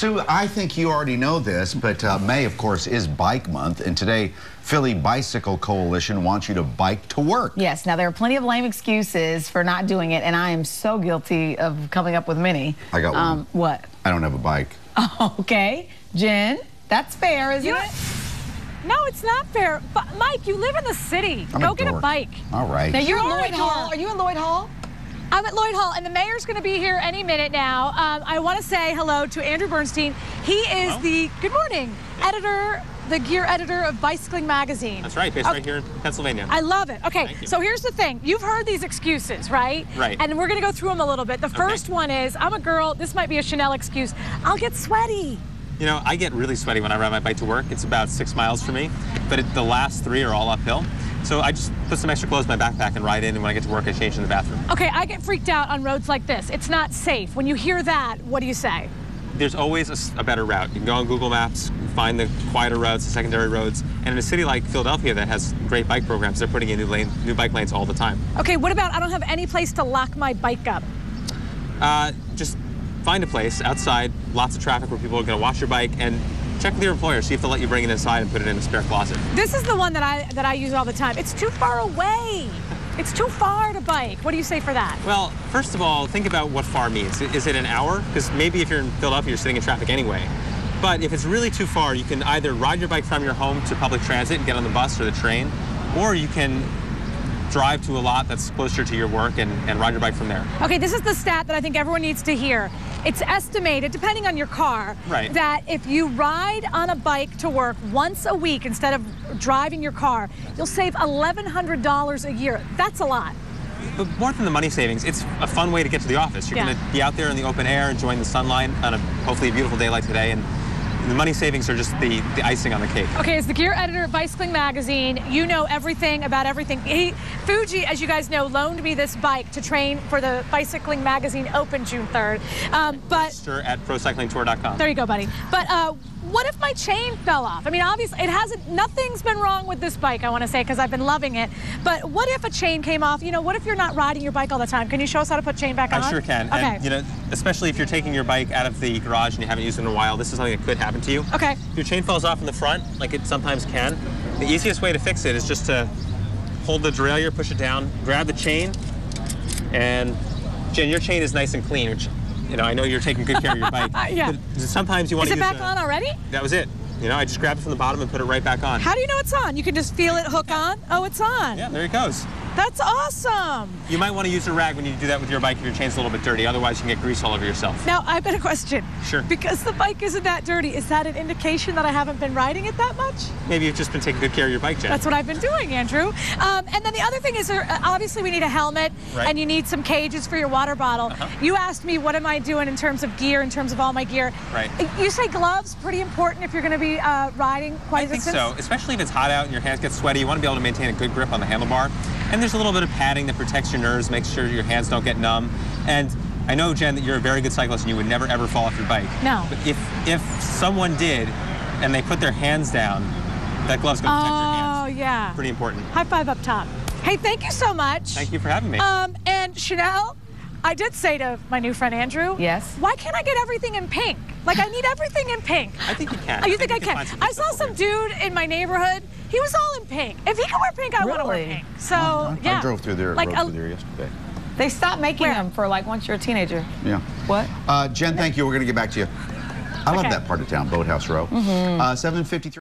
Sue, I think you already know this, but May, of course, is Bike Month, and today, Philly Bicycle Coalition wants you to bike to work. Yes, now there are plenty of lame excuses for not doing it, and I am so guilty of coming up with many. I got one. What? I don't have a bike. Okay, Jen, that's fair, isn't it? No, it's not fair. But Mike, you live in the city. Go get a bike. All right. Now you're at Lloyd Hall. Are you at Lloyd Hall? I'm at Lloyd Hall, and the mayor's going to be here any minute now. I want to say hello to Andrew Bernstein. He is good morning, the gear editor of Bicycling Magazine. That's right, based right here in Pennsylvania. I love it. Okay, so here's the thing. You've heard these excuses, right? Right. And we're going to go through them a little bit. The first one is, I'm a girl. This might be a Chanel excuse. I'll get sweaty. You know, I get really sweaty when I ride my bike to work. It's about 6 miles for me, but the last 3 are all uphill. So I just put some extra clothes in my backpack and ride in, and when I get to work, I change in the bathroom. Okay, I get freaked out on roads like this. It's not safe. When you hear that, what do you say? There's always a better route. You can go on Google Maps, find the quieter roads, the secondary roads, and in a city like Philadelphia that has great bike programs, they're putting in new bike lanes all the time. Okay, what about I don't have any place to lock my bike up? Just find a place outside, lots of traffic where people are going to wash your bike, and check with your employer, see if they'll let you bring it inside and put it in a spare closet. This is the one that I use all the time. It's too far away. It's too far to bike. What do you say for that? Well, first of all, think about what far means. Is it an hour? Because maybe if you're in Philadelphia, you're sitting in traffic anyway. But if it's really too far, you can either ride your bike from your home to public transit and get on the bus or the train, or you can drive to a lot that's closer to your work and ride your bike from there. Okay, this is the stat that I think everyone needs to hear. It's estimated, depending on your car, that if you ride on a bike to work once a week instead of driving your car, you'll save $1,100 a year. That's a lot. But more than the money savings, it's a fun way to get to the office. You're going to be out there in the open air, enjoying the sunlight on a hopefully a beautiful day like today, and the money savings are just the icing on the cake. Okay, as the gear editor of Bicycling Magazine, you know everything about everything. Fuji, as you guys know, loaned me this bike to train for the Bicycling Magazine Open June 3rd. Register at procyclingtour.com. There you go, buddy. But what if my chain fell off? I mean, obviously, nothing's been wrong with this bike, I want to say, because I've been loving it. But what if a chain came off? You know, what if you're not riding your bike all the time? Can you show us how to put chain back on? I sure can. Okay. And, you know, especially if you're taking your bike out of the garage and you haven't used it in a while, this is something that could happen to you. Okay. If your chain falls off in the front, like it sometimes can, the easiest way to fix it is just to hold the derailleur, push it down, grab the chain, and Jen, your chain is nice and clean, which, you know, I know you're taking good care of your bike. Yeah. But sometimes you want to use Is it back on already? That was it. You know, I just grabbed it from the bottom and put it right back on. How do you know it's on? You can just feel it hook on? Oh, it's on. Yeah, there it goes. That's awesome. You might want to use a rag when you do that with your bike if your chain's a little bit dirty. Otherwise, you can get grease all over yourself. Now, I've got a question. Sure. Because the bike isn't that dirty, is that an indication that I haven't been riding it that much? Maybe you've just been taking good care of your bike, Jen. That's what I've been doing, Andrew. And then the other thing is, obviously, we need a helmet, and you need some cages for your water bottle. You asked me, what am I doing in terms of gear, in terms of all my gear? Right. You say gloves, pretty important if you're going to be riding quite a distance? I think so, especially if it's hot out and your hands get sweaty. You want to be able to maintain a good grip on the handlebar. And there's a little bit of padding that protects your nerves, makes sure your hands don't get numb. And I know, Jen, that you're a very good cyclist and you would never, ever fall off your bike. No. But if someone did and they put their hands down, that glove's going to protect your hands. Oh, yeah. Pretty important. High five up top. Hey, thank you so much. Thank you for having me. And Chanel, I did say to my new friend Andrew, yes, why can't I get everything in pink? Like, I need everything in pink. I think you can. Oh, you think I can? I saw some dude in my neighborhood. He was all in pink. If he can wear pink, I want to wear pink. So, yeah. I drove through there, yesterday. They stopped making them for, like, once you're a teenager. Yeah. What? Jen, thank you. We're going to get back to you. I love that part of town, Boathouse Row. 7:53.